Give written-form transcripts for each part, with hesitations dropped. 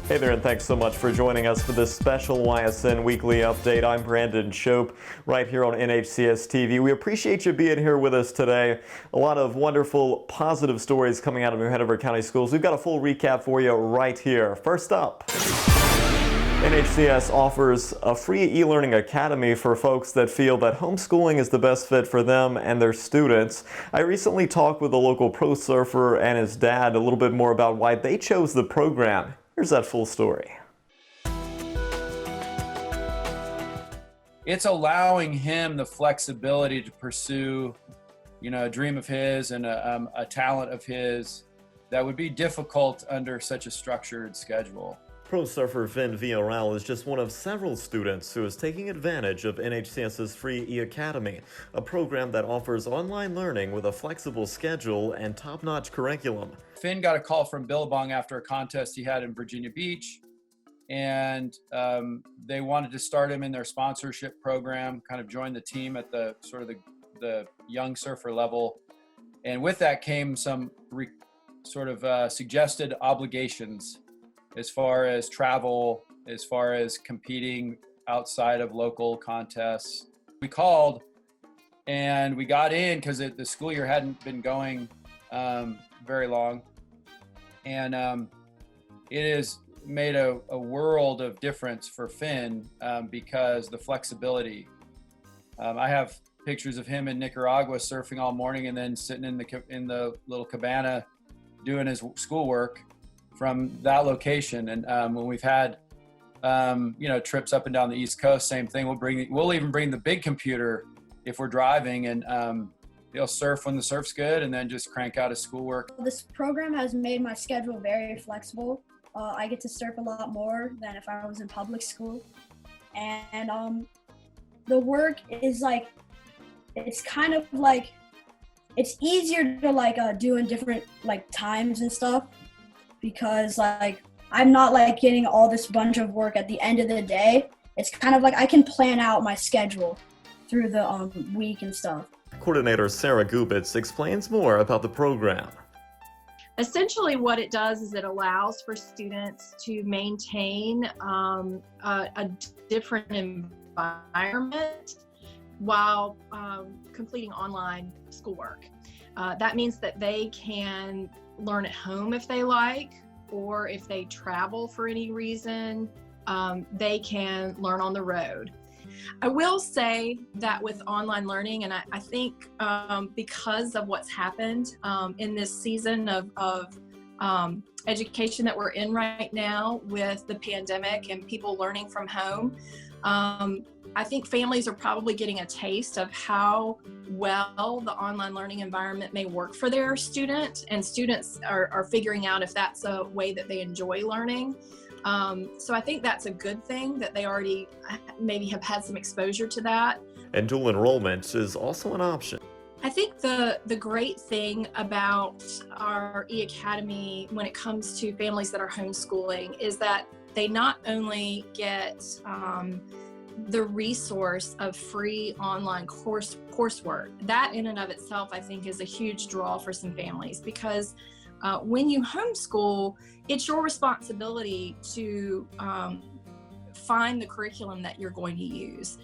Hey there, and thanks so much for joining us for this special YSN Weekly Update. I'm Brandon Shope, right here on NHCS TV. We appreciate you being here with us today. A lot of wonderful, positive stories coming out of New Hanover County Schools. We've got a full recap for you right here. First up, NHCS offers a free e-learning academy for folks that feel that homeschooling is the best fit for them and their students. I recently talked with a local pro surfer and his dad a little bit more about why they chose the program. Here's that full story. It's allowing him the flexibility to pursue, a dream of his and a talent of his that would be difficult under such a structured schedule. Pro surfer Vin Villarreal is just one of several students who is taking advantage of NHCS's free e-academy, a program that offers online learning with a flexible schedule and top-notch curriculum. Finn got a call from Billabong after a contest he had in Virginia Beach, and they wanted to start him in their sponsorship program, kind of join the team at the sort of the young surfer level. And with that came some suggested obligations as far as travel, as far as competing outside of local contests. We called and we got in because the school year hadn't been going very long. And it has made a world of difference for Finn because the flexibility. I have pictures of him in Nicaragua surfing all morning and then sitting in the little cabana doing his schoolwork from that location. And when we've had trips up and down the East Coast, same thing. We'll even bring the big computer if we're driving, and he'll surf when the surf's good and then just crank out his schoolwork. This program has made my schedule very flexible. I get to surf a lot more than if I was in public school. And the work is it's kind of it's easier to do in different times and stuff, because I'm not getting all this bunch of work at the end of the day. It's kind of I can plan out my schedule through the week and stuff. Coordinator Sarah Gubitz explains more about the program. Essentially what it does is it allows for students to maintain a different environment while completing online schoolwork. That means that they can learn at home if they like, or if they travel for any reason, they can learn on the road. I will say that with online learning, and I think because of what's happened in this season of education that we're in right now with the pandemic and people learning from home, I think families are probably getting a taste of how well the online learning environment may work for their student, and students are figuring out if that's a way that they enjoy learning. So I think that's a good thing that they already maybe have had some exposure to that. And dual enrollment is also an option. I think the great thing about our e-academy when it comes to families that are homeschooling is that they not only get the resource of free online coursework. That in and of itself, I think, is a huge draw for some families, because when you homeschool, it's your responsibility to find the curriculum that you're going to use.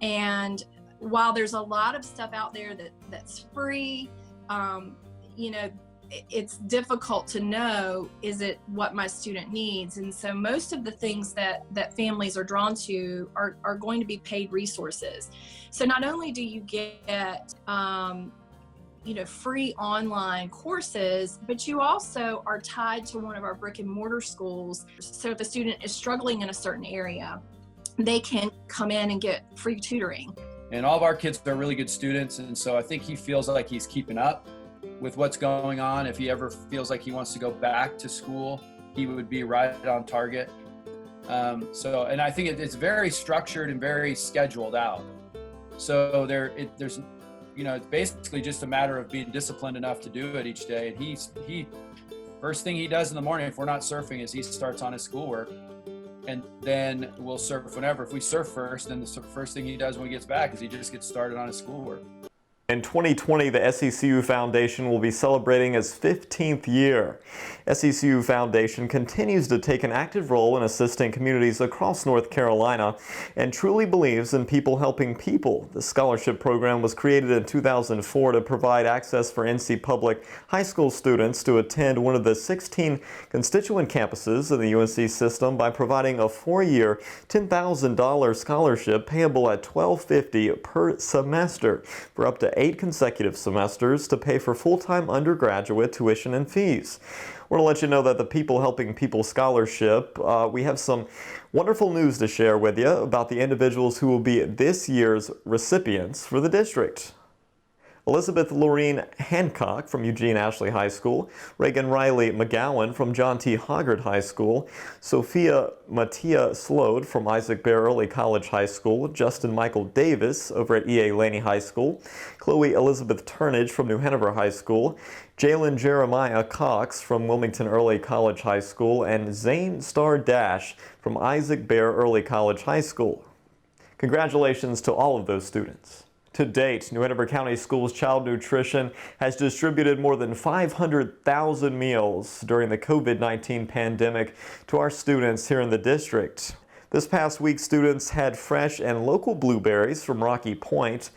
And while there's a lot of stuff out there that's free, it's difficult to know, is it what my student needs? And so most of the things that families are drawn to are going to be paid resources. So not only do you get free online courses, but you also are tied to one of our brick and mortar schools. So if a student is struggling in a certain area, they can come in and get free tutoring. And all of our kids are really good students, and so I think he feels like he's keeping up with what's going on. If he ever feels like he wants to go back to school, he would be right on target. And I think it's very structured and very scheduled out. So there's it's basically just a matter of being disciplined enough to do it each day. And he first thing he does in the morning, if we're not surfing, is he starts on his schoolwork, and then we'll surf whenever. If we surf first, then the first thing he does when he gets back is he just gets started on his schoolwork. In 2020, the SECU Foundation will be celebrating its 15th year. SECU Foundation continues to take an active role in assisting communities across North Carolina and truly believes in people helping people. The scholarship program was created in 2004 to provide access for NC Public high school students to attend one of the 16 constituent campuses in the UNC system by providing a 4-year, $10,000 scholarship payable at $1,250 per semester for up to 8 consecutive semesters to pay for full-time undergraduate tuition and fees. I want to let you know that the People Helping People Scholarship, we have some wonderful news to share with you about the individuals who will be this year's recipients for the district. Elizabeth Lorene Hancock from Eugene Ashley High School, Reagan Riley McGowan from John T. Hoggard High School, Sophia Mattia Slode from Isaac Bear Early College High School, Justin Michael Davis over at E.A. Laney High School, Chloe Elizabeth Turnage from New Hanover High School, Jalen Jeremiah Cox from Wilmington Early College High School, and Zane Star Dash from Isaac Bear Early College High School. Congratulations to all of those students. To date, New Hanover County Schools Child Nutrition has distributed more than 500,000 meals during the COVID-19 pandemic to our students here in the district. This past week, students had fresh and local blueberries from Rocky Point.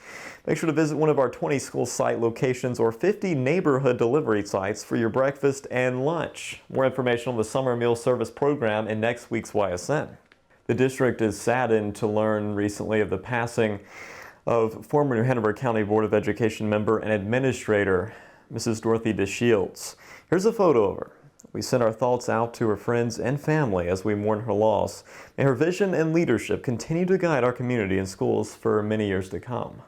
Make sure to visit one of our 20 school site locations or 50 neighborhood delivery sites for your breakfast and lunch. More information on the summer meal service program in next week's YSN. The district is saddened to learn recently of the passing of former New Hanover County Board of Education member and administrator, Mrs. Dorothy DeShields. Here's a photo of her. We send our thoughts out to her friends and family as we mourn her loss. May her vision and leadership continue to guide our community and schools for many years to come.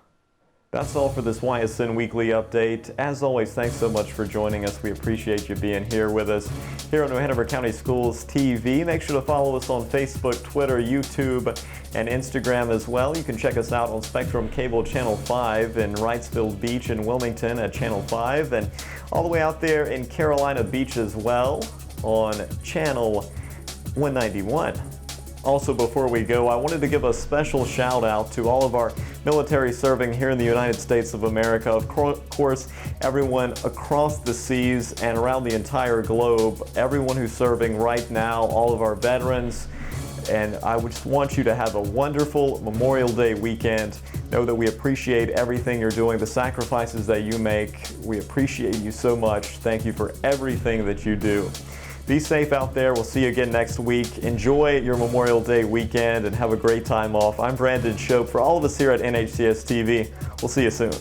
That's all for this YSN Weekly Update. As always, thanks so much for joining us. We appreciate you being here with us here on New Hanover County Schools TV. Make sure to follow us on Facebook, Twitter, YouTube, and Instagram as well. You can check us out on Spectrum Cable Channel 5 in Wrightsville Beach in Wilmington at Channel 5, and all the way out there in Carolina Beach as well on Channel 191. Also, before we go, I wanted to give a special shout out to all of our military serving here in the United States of America. Of course, everyone across the seas and around the entire globe, everyone who's serving right now, all of our veterans. And I just want you to have a wonderful Memorial Day weekend. Know that we appreciate everything you're doing, the sacrifices that you make. We appreciate you so much. Thank you for everything that you do. Be safe out there. We'll see you again next week. Enjoy your Memorial Day weekend and have a great time off. I'm Brandon Shope. For all of us here at NHCS TV, we'll see you soon.